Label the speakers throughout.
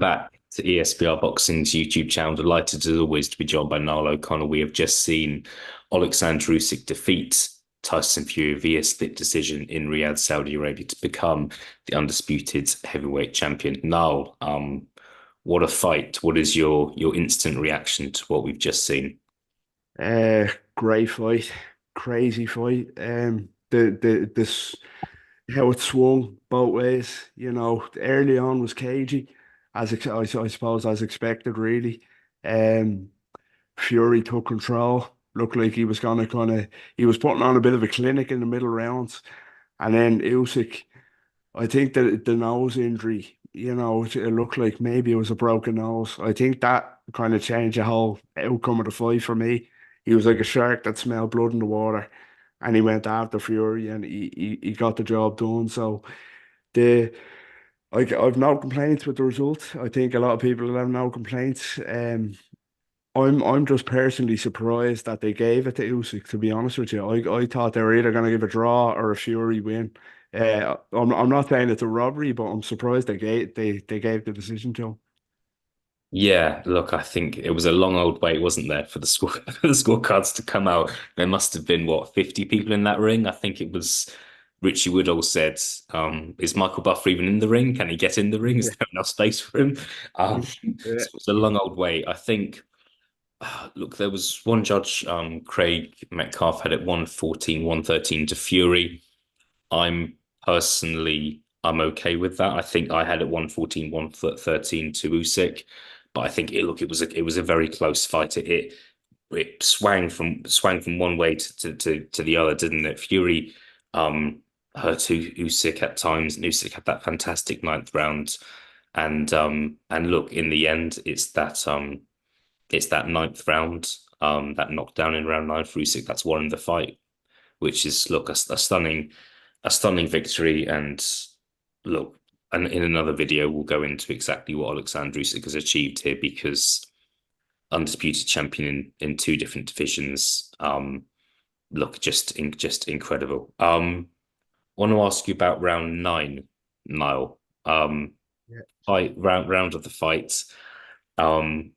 Speaker 1: back to ESBR Boxing's YouTube channel. Delighted as always to be joined by Niall O'Connor. We have just seen Oleksandr Usyk defeat Tyson Fury via split decision in Riyadh, Saudi Arabia, to become the undisputed heavyweight champion. Niall, what a fight! What is your instant reaction to what we've just seen?
Speaker 2: Uh, Great fight, crazy fight. The this how it swung both ways. Early on was cagey, I suppose as expected, really. Um, Fury took control. Looked like he was gonna he was putting on a bit of a clinic in the middle rounds, and then Usyk. I think that the nose injury, it looked like maybe it was a broken nose. I think that kind of changed the whole outcome of the fight for me. He was like a shark that smelled blood in the water, and he went after Fury, and he got the job done. So the I've no complaints with the result. I think a lot of people have no complaints. I'm just personally surprised that they gave it to Usyk, to be honest with you. I thought they were either going to give a draw or a Fury win. I'm not saying it's a robbery, but I'm surprised they gave the decision to him.
Speaker 1: Yeah, look, I think it was a long old wait, wasn't there, for the score for the scorecards to come out. There must have been what, 50 people in that ring. I think it was Richie Woodall said, is Michael Buffer even in the ring? Can he get in the ring? Is
Speaker 2: Yeah.
Speaker 1: there enough space for him?
Speaker 2: Yeah.
Speaker 1: So it was a long old wait. I think look, there was one judge, Craig Metcalf had it 114, 113 to Fury. I'm I'm okay with that. I think I had it 114, 113 to Usyk, but I think it was a very close fight. It swang from one way to the other, didn't it? Fury hurt Usyk at times, and Usyk had that fantastic ninth round. And look, in the end, it's that ninth round, that knockdown in round nine for Usyk that's won the fight, which is look a stunning victory. And look, and in another video, we'll go into exactly what Oleksandr Usyk has achieved here because undisputed champion in two different divisions. Look, just incredible. Want to ask you about round nine, Niall.
Speaker 2: Yeah.
Speaker 1: Fight round of the fight. Um,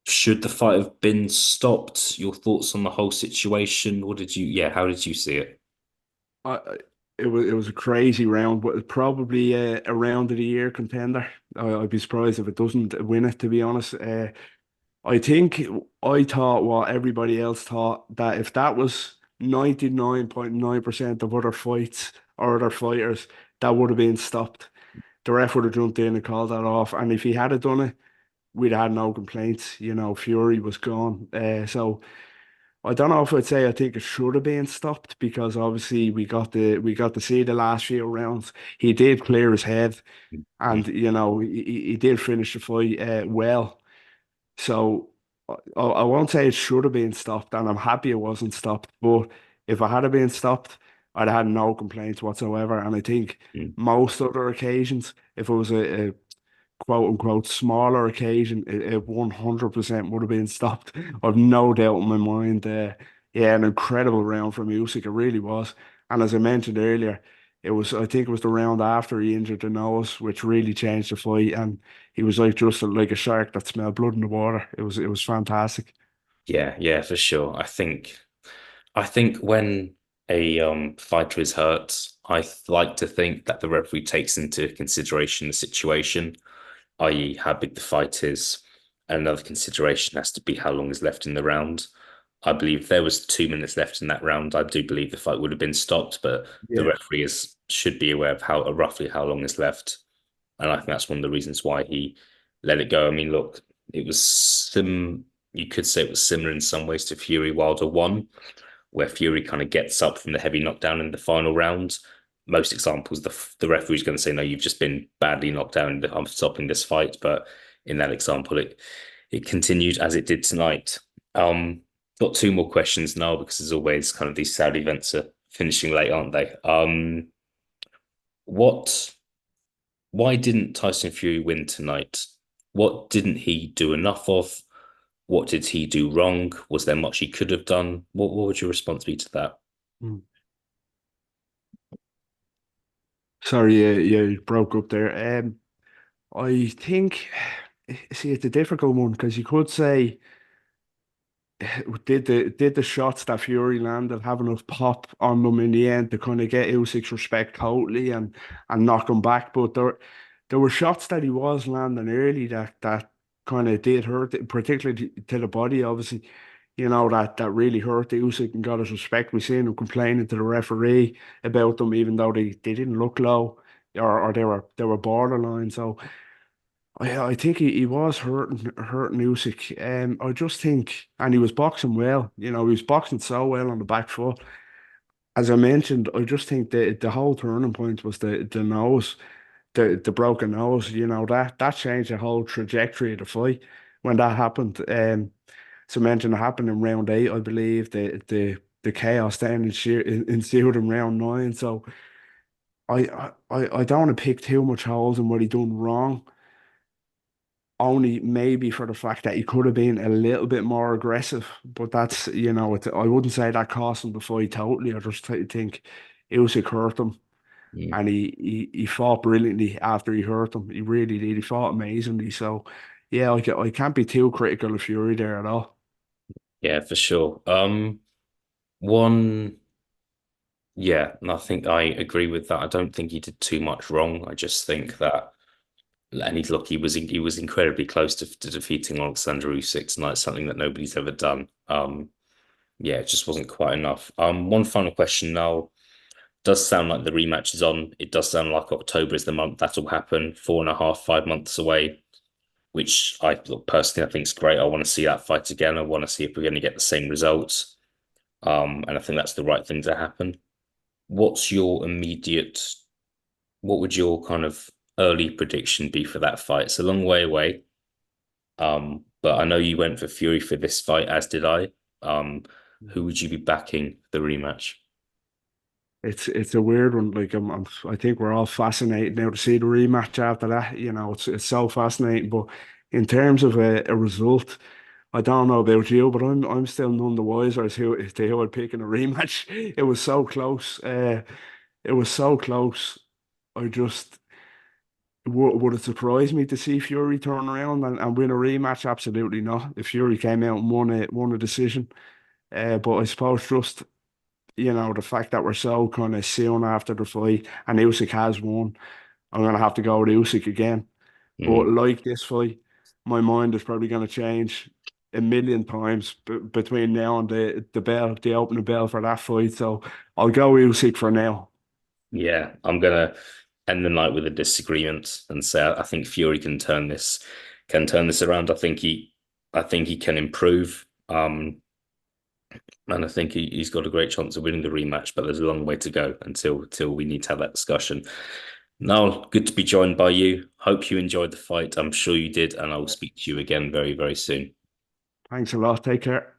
Speaker 1: should the fight have been stopped? Your thoughts on the whole situation? How did you see it?
Speaker 2: I, it was a crazy round, but it's probably a round of the year contender. I'd be surprised if it doesn't win it, to be honest. I think I thought what everybody else thought, that if that was 99.9% of other fights or other fighters, that would have been stopped. The ref would have jumped in and called that off. And if he had done it, we'd have had no complaints. Fury was gone. So I don't know if I'd say I think it should have been stopped, because obviously we got to see the last few rounds. He did clear his head, and he did finish the fight well. So I won't say it should have been stopped, and I'm happy it wasn't stopped. But if it had been stopped, I'd have had no complaints whatsoever. And I think
Speaker 1: Mm.
Speaker 2: most other occasions, if it was a quote unquote smaller occasion, it 100% would have been stopped. I've no doubt in my mind. Yeah, an incredible round from Usyk. It really was. And as I mentioned earlier, I think it was the round after he injured the nose, which really changed the fight. And he was like just like a shark that smelled blood in the water. It was fantastic.
Speaker 1: Yeah, for sure. I think when a fighter is hurt, like to think that the referee takes into consideration the situation, i.e., how big the fight is. And another consideration has to be how long is left in the round. I believe if there was 2 minutes left in that round, I do believe the fight would have been stopped, but the
Speaker 2: Yeah.
Speaker 1: referee should be aware of how roughly how long is left. And I think that's one of the reasons why he let it go. I mean, look, it was you could say it was similar in some ways to Fury Wilder 1, where Fury kind of gets up from the heavy knockdown in the final round. Most examples, the referee's going to say, no, you've just been badly knocked down. I'm stopping this fight. But in that example, it continued as it did tonight. Got two more questions now because as always, kind of these Saudi events are finishing late, aren't they? What why didn't Tyson Fury win tonight? What didn't he do enough of? What did he do wrong? Was there much he could have done? What would your response be to that?
Speaker 2: Mm. Sorry, you broke up there. I think. see, it's a difficult one because you could say, did the shots that Fury landed have enough pop on them in the end to kind of get Usyk's respect totally and knock him back? But there were shots that he was landing early that kind of did hurt, particularly to the body, obviously. That really hurt Usyk and got his respect. We seen him complaining to the referee about them, even though they didn't look low or they were borderline. So I think he was hurting Usyk. I just think, and he was boxing well. He was boxing so well on the back foot. As I mentioned, I just think the whole turning point was the nose, the broken nose. That changed the whole trajectory of the fight when that happened. So mentioned it happened in round 8, I believe. The chaos then ensued in round 9. So I don't want to pick too much holes in what he done wrong, only maybe for the fact that he could have been a little bit more aggressive. But that's, I wouldn't say that cost him the fight totally. I just think Usyk hurt him,
Speaker 1: Mm.
Speaker 2: and he fought brilliantly after he hurt him. He really did. He fought amazingly. So, yeah, I can't be too critical of Fury there at all.
Speaker 1: Yeah, for sure. One, yeah, and I think I agree with that. I don't think he did too much wrong. I just think that, and he was incredibly close to defeating Alexander Usyk, and that's something that nobody's ever done. Yeah, it just wasn't quite enough. One final question now. Does sound like the rematch is on. It does sound like October is the month that'll happen. 4.5, 5 months away, which I look personally I think is great. I want to see that fight again. I want to see if we're going to get the same results. And I think that's the right thing to happen. What's your immediate, what would your kind of early prediction be for that fight? It's a long way away. But I know you went for Fury for this fight, as did I. Who would you be backing the rematch?
Speaker 2: It's a weird one. Like I think we're all fascinated now to see the rematch after that. It's so fascinating. But in terms of a result, I don't know about you, but I'm still none the wiser as to who I'd pick in a rematch. It was so close. It was so close. I just would it surprise me to see Fury turn around and win a rematch? Absolutely not. If Fury came out and won a decision, but I suppose just the fact that we're so kind of soon after the fight and Usyk has won, I'm gonna have to go with Usyk again. But
Speaker 1: Mm,
Speaker 2: like this fight, my mind is probably gonna change a million times between now and the opening bell for that fight. So I'll go Usyk for now.
Speaker 1: yeah, I'm gonna end the night with a disagreement and say I think Fury can turn this around. I think he can improve. And I think he's got a great chance of winning the rematch, but there's a long way to go until we need to have that discussion. Now, good to be joined by you. Hope you enjoyed the fight. I'm sure you did, and I will speak to you again very, very soon.
Speaker 2: Thanks a lot. Take care.